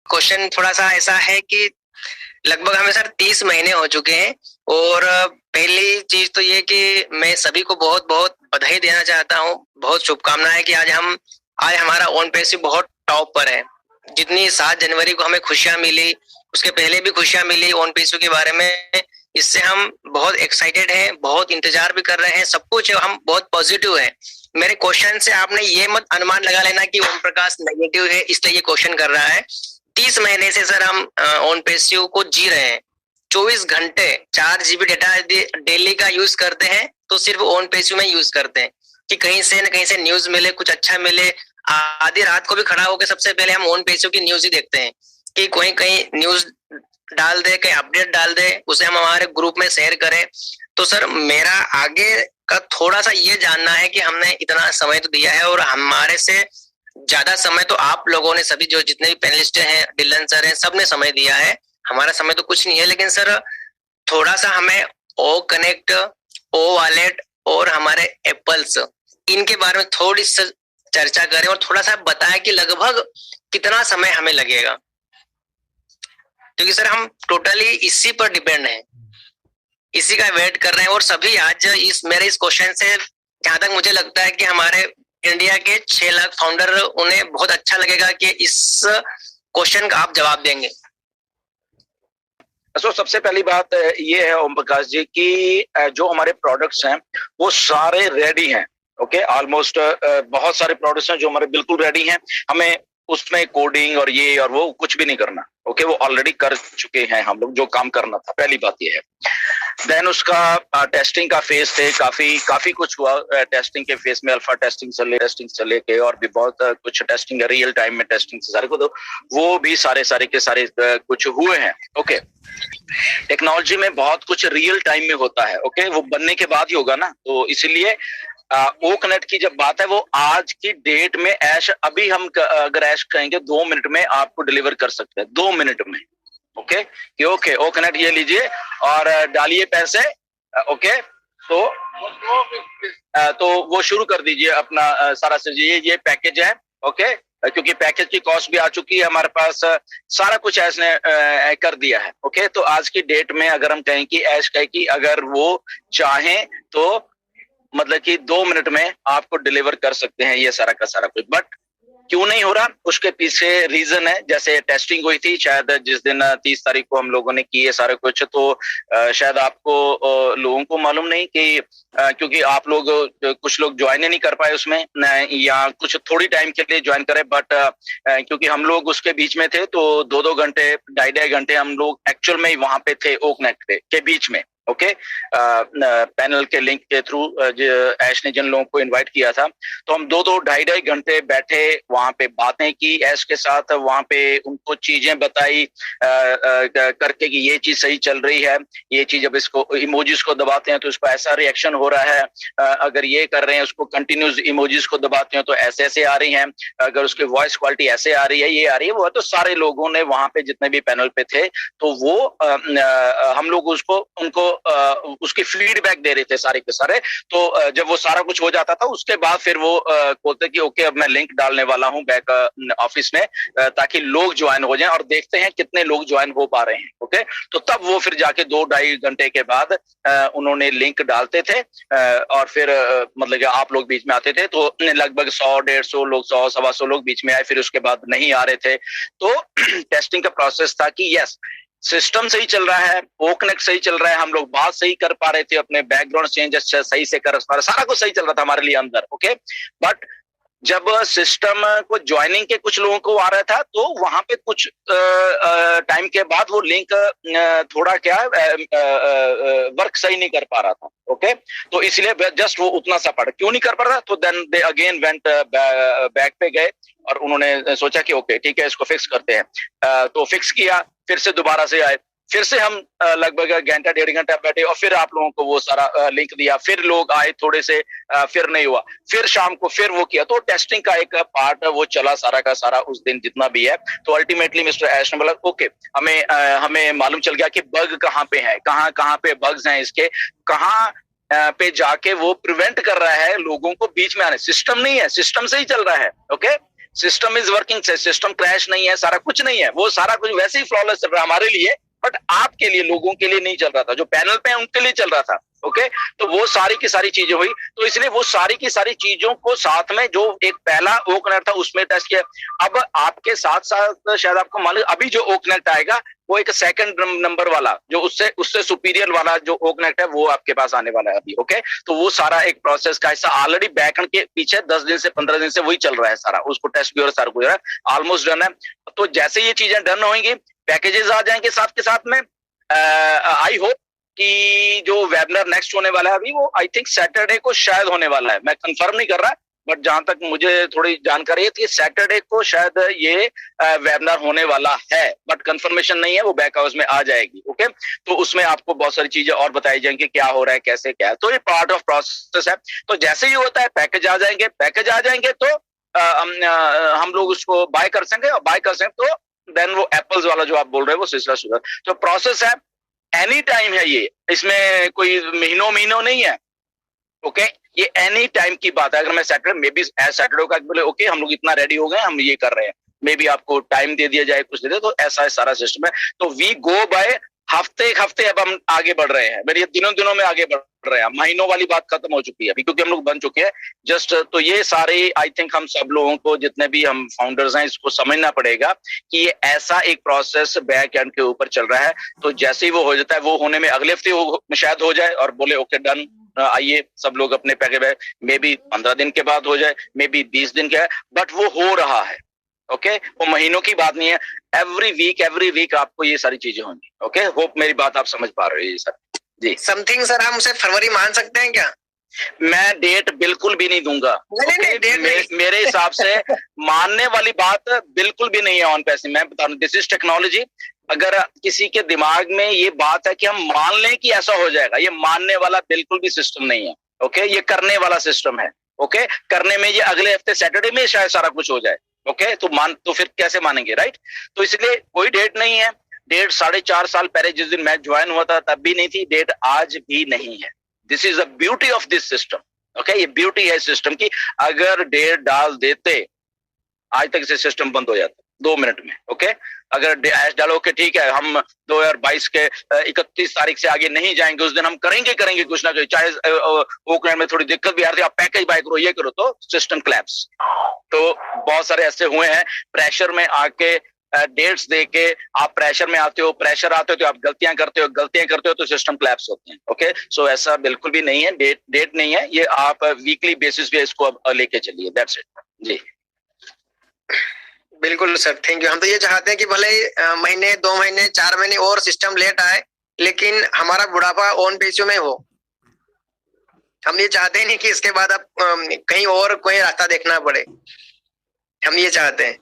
Question थोड़ा सा ऐसा है कि लगभग हमें सर 30 महीने हो चुके हैं और पहली चीज तो ये कि मैं सभी को बहुत बहुत बधाई देना चाहता हूँ, बहुत शुभकामनाएं कि आज हमारा ओन पैसिव बहुत टॉप पर है। जितनी 7 जनवरी को हमें खुशियां मिली, उसके पहले भी खुशियां मिली ओन पैसिव के बारे में। इससे हम बहुत एक्साइटेड हैं, बहुत इंतजार भी कर रहे हैं, सब कुछ हम बहुत पॉजिटिव है। मेरे क्वेश्चन से आपने ये मत अनुमान लगा लेना कि ओम प्रकाश नेगेटिव है इसलिए ये क्वेश्चन कर रहा है। 30 महीने से सर हम ऑन पैसिव को जी रहे हैं। 24 घंटे 4 GB डेटा डेली का यूज करते हैं तो सिर्फ ऑन पैसिव में यूज करते हैं कि कहीं से न कहीं से न्यूज मिले, कुछ अच्छा मिले। आधी रात को भी खड़ा होकर सबसे पहले हम ऑन पैसिव की न्यूज ही देखते हैं कि कोई कहीं न्यूज डाल दे, कहीं अपडेट डाल दे, उसे हम हमारे ग्रुप में शेयर करें। तो सर मेरा आगे का थोड़ा सा ये जानना है कि हमने इतना समय तो दिया है और हमारे से ज्यादा समय तो आप लोगों ने, सभी जो जितने भी पैनलिस्ट हैं, डिलन सर हैं, सबने समय दिया है। हमारा समय तो कुछ नहीं है, लेकिन सर थोड़ा सा हमें ओ कनेक्ट, ओ वॉलेट और हमारे एप्पल्स, इनके बारे में थोड़ी सी चर्चा करें और थोड़ा सा बताएं कि लगभग कितना समय हमें लगेगा, क्योंकि सर हम टोटली इसी पर डिपेंड हैं, इसी का वेट कर रहे हैं। और सभी आज मेरे इस क्वेश्चन से जहां तक मुझे लगता है कि हमारे इंडिया के 6 लाख फाउंडर, उन्हें बहुत अच्छा लगेगा कि इस क्वेश्चन का आप जवाब देंगे। तो सबसे पहली बात ये है ओम प्रकाश जी कि जो हमारे प्रोडक्ट्स हैं वो सारे रेडी हैं। ओके, ऑलमोस्ट बहुत सारे प्रोडक्ट्स हैं जो हमारे बिल्कुल रेडी हैं। हमें उसमें कोडिंग और ये और वो कुछ भी नहीं करना। ओके, वो ऑलरेडी कर चुके हैं हम लोग जो काम करना था। पहली बात ये है। देन उसका टेस्टिंग का फेज थे, काफी कुछ हुआ टेस्टिंग के फेज में। अल्फा टेस्टिंग से लेके और भी बहुत कुछ टेस्टिंग, रियल टाइम में टेस्टिंग से सारे को, तो वो भी सारे के सारे कुछ हुए हैं। ओके, टेक्नोलॉजी में बहुत कुछ रियल टाइम में होता है। ओके, वो बनने के बाद ही होगा ना, तो इसलिए ओ कनेक्ट की जब बात है वो आज की डेट में ऐश, अभी हम अगर ऐश कहेंगे 2 मिनट में आपको डिलीवर कर सकते हैं, 2 मिनट में। ओके, कि ओके ओ कनेक्ट ये लीजिए और डालिए पैसे। ओके, तो वो शुरू कर दीजिए अपना सारा ये पैकेज है। ओके, क्योंकि पैकेज की कॉस्ट भी आ चुकी है हमारे पास, सारा कुछ ऐश ने कर दिया है। ओके, तो आज की डेट में अगर हम कहें कि ऐश कहे कि अगर वो चाहें तो मतलब कि 2 मिनट में आपको डिलीवर कर सकते हैं ये सारा का सारा कुछ। बट क्यों नहीं हो रहा, उसके पीछे रीजन है। जैसे टेस्टिंग हुई थी शायद जिस दिन 30 तारीख को हम लोगों ने की है सारा कुछ, तो शायद आपको लोगों को मालूम नहीं कि क्योंकि आप लोग कुछ लोग ज्वाइन नहीं कर पाए उसमें, या कुछ थोड़ी टाइम के लिए ज्वाइन करे। बट क्योंकि हम लोग उसके बीच में थे तो 2-2 घंटे, 2.5 घंटे हम लोग एक्चुअल में ही वहां पे थे, ओ कनेक्ट के बीच में। ओके, पैनल के लिंक के थ्रू ऐश ने जिन लोगों को इनवाइट किया था, तो हम 2-2, 2.5 घंटे बैठे वहां पे, बातें की ऐश के साथ, वहां पे उनको चीजें बताई करके कि ये चीज सही चल रही है, ये चीज अब इसको इमोजीज को दबाते हैं तो इसको ऐसा रिएक्शन हो रहा है, अगर ये कर रहे हैं उसको कंटिन्यूस इमोजीज को दबाते हैं तो ऐसे ऐसे आ रही हैं, अगर उसकी वॉइस क्वालिटी ऐसे आ रही है, ये आ रही है, वो है। तो सारे लोगों ने वहां पे जितने भी पैनल पे थे तो वो हम लोग उनको उसकी फीडबैक दे रहे थे सारे के सारे। तो जब वो सारा कुछ हो जाता था उसके बाद फिर वो बोलते कि ओके अब मैं लिंक डालने वाला हूं बैक ऑफिस में, ताकि लोग ज्वाइन हो जाएं और देखते हैं कितने लोग ज्वाइन हो पा रहे हैं। ओके, तो तब वो फिर जाके 2-2.5 घंटे के बाद उन्होंने लिंक डालते थे और फिर मतलब कि आप लोग बीच में आते थे, तो लगभग 100-150 लोग, 100-125 लोग बीच में आए, फिर उसके बाद नहीं आ रहे थे। तो टेस्टिंग का प्रोसेस था कि यस सिस्टम सही चल रहा है, ओ कनेक्ट सही चल रहा है, हम लोग बात सही कर पा रहे थे, अपने बैकग्राउंड चेंज सही से कर पा रहे, सारा कुछ सही चल रहा था हमारे लिए अंदर। ओके, बट जब सिस्टम को ज्वाइनिंग के कुछ लोगों को आ रहा था तो वहां पे कुछ टाइम के बाद वो लिंक थोड़ा क्या वर्क सही नहीं कर पा रहा था। ओके, तो इसलिए जस्ट वो उतना सा पड़ा, क्यों नहीं कर पा रहा, तो then they again went back पे गए और उन्होंने सोचा कि ओके ठीक है इसको फिक्स करते हैं। तो फिक्स किया, फिर से दोबारा से आए, फिर से हम लगभग घंटा 1.5 घंटा बैठे और फिर आप लोगों को वो सारा लिंक दिया, फिर लोग आए थोड़े से, फिर नहीं हुआ, फिर शाम को फिर वो किया। तो टेस्टिंग का एक पार्ट वो चला सारा का सारा उस दिन जितना भी है। तो अल्टीमेटली मिस्टर ऐश ने बोला ओके हमें मालूम चल गया कि बग कहाँ पे है, कहाँ पे बग्स हैं इसके, कहाँ पे जाके वो प्रिवेंट कर रहा है लोगों को बीच में आने। सिस्टम नहीं है, सिस्टम से ही चल रहा है। Okay, system is working, system crash नहीं है, सारा कुछ नहीं है, वो सारा कुछ वैसे ही फ्लॉलेस चल रहा है हमारे लिए, बट आपके लिए, लोगों के लिए नहीं चल रहा था, जो पैनल पे है उनके लिए चल रहा था। ओके, तो वो सारी की सारी चीजें हुई, तो इसलिए वो सारी की सारी चीजों को साथ में, जो एक पहला ओ कनेक्ट था उसमें टेस्ट किया। अब आपके साथ साथ शायद आपको मालूम, अभी जो ओ कनेक्ट आएगा वो एक सेकंड नंबर वाला, जो उससे उससे सुपीरियर वाला जो ओ कनेक्ट है वो आपके पास आने वाला है अभी। ओके, तो वो सारा एक प्रोसेस का हिस्सा ऑलरेडी बैकएंड के पीछे 10 दिन से 15 दिन से वही चल रहा है सारा, उसको टेस्ट भी और सारा कुछ ऑलमोस्ट डन है। तो जैसे ये चीजें डन होंगी, पैकेजेस आ जाएंगे साथ के साथ में। आई होप कि जो वेबिनार नेक्स्ट होने वाला है अभी, वो आई थिंक सैटरडे को शायद होने वाला है, मैं कंफर्म नहीं कर रहा, बट जहां तक मुझे थोड़ी जानकारी है कि सैटरडे को शायद ये वेबिनार होने वाला है, बट कंफर्मेशन नहीं है, वो बैक हाउस में आ जाएगी। ओके, तो उसमें आपको बहुत सारी चीजें और बताई जाएंगी, क्या हो रहा है, कैसे क्या है, तो ये पार्ट ऑफ प्रोसेस है। तो जैसे ही होता है पैकेज आ जाएंगे तो हम लोग उसको बाय कर सकेंगे, और बाय कर सकें तो देन वो एप्पल्स वाला जो आप बोल रहे हैं वो सिलसिला शुरू। तो प्रोसेस है, एनी टाइम है ये, इसमें कोई महीनों नहीं है। ओके, ये एनी टाइम की बात है। अगर मैं सैटरडे, मे बी सैटरडे का बोले ओके हम लोग इतना रेडी हो गए, हम ये कर रहे हैं, मे बी आपको टाइम दे दिया जाए, कुछ दे दे, तो ऐसा है सारा सिस्टम है। तो वी गो बाय हफ्ते अब हम आगे बढ़ रहे हैं, मेरे दिनों में आगे बढ़ रहे हैं, महीनों वाली बात खत्म हो चुकी है अभी, क्योंकि हम लोग बन चुके हैं जस्ट। तो ये सारे आई थिंक हम सब लोगों को, जितने भी हम फाउंडर्स हैं, इसको समझना पड़ेगा कि ये ऐसा एक प्रोसेस बैक एंड के ऊपर चल रहा है। तो जैसे ही वो हो जाता है, वो होने में अगले हफ्ते शायद हो जाए और बोले ओके डन, आइए सब लोग अपने पैकेज, मे बी 15 दिन के बाद हो जाए, मे बी 20 दिन के, बट वो हो रहा है। ओके, वो महीनों की बात नहीं है, एवरी वीक आपको ये सारी चीजें होंगी। ओके, होप मेरी बात आप समझ पा रहे हो सर जी। समथिंग सर, हम उसे फरवरी मान सकते हैं क्या? मैं डेट बिल्कुल भी नहीं दूंगा। नहीं, मेरे हिसाब से मानने वाली बात बिल्कुल भी नहीं है ऑन पैसे। मैं बता रहा हूँ, दिस इज टेक्नोलॉजी। अगर किसी के दिमाग में ये बात है कि हम मान लें कि ऐसा हो जाएगा, ये मानने वाला बिल्कुल भी सिस्टम नहीं है। ओके, ये करने वाला सिस्टम है। ओके, करने में ये अगले हफ्ते सैटरडे में शायद सारा कुछ हो जाए। ओके, तो फिर कैसे मानेंगे, राइट? तो इसलिए कोई डेट नहीं है। डेट 4.5 साल पहले जिस दिन मैं ज्वाइन हुआ था तब भी नहीं थी, डेट आज भी नहीं है। This is the beauty of this system. Okay, ये ब्यूटी है सिस्टम की। अगर डेट डाल देते, आज तक से सिस्टम बंद हो जाता 2 मिनट में। ओके, अगर डालो कि ठीक है हम 2022 के 31 तारीख से आगे नहीं जाएंगे, उस दिन हम करेंगे कुछ ना कुछ, चाहे ओकलैंड में थोड़ी दिक्कत भी आ रही है, आप पैकेज बाय करो, ये करो, तो सिस्टम क्लैप्स। तो बहुत सारे ऐसे हुए हैं, प्रेशर में आके डेट्स देके आप प्रेशर में आते हो, तो आप गलतियां करते हो तो सिस्टम क्लैप्स होते हैं। ओके, सो ऐसा बिल्कुल भी नहीं है, डेट नहीं है ये, आप वीकली बेसिस पे इसको लेके चलिए, दैट्स इट जी। बिल्कुल सर, थैंक यू। हम तो ये चाहते हैं कि भले महीने, 2 महीने, 4 महीने और सिस्टम लेट आए, लेकिन हमारा बुढ़ापा ऑन पेशियो में हो। हम ये चाहते ही नहीं कि इसके बाद अब कहीं और कोई रास्ता देखना पड़े, हम ये चाहते हैं।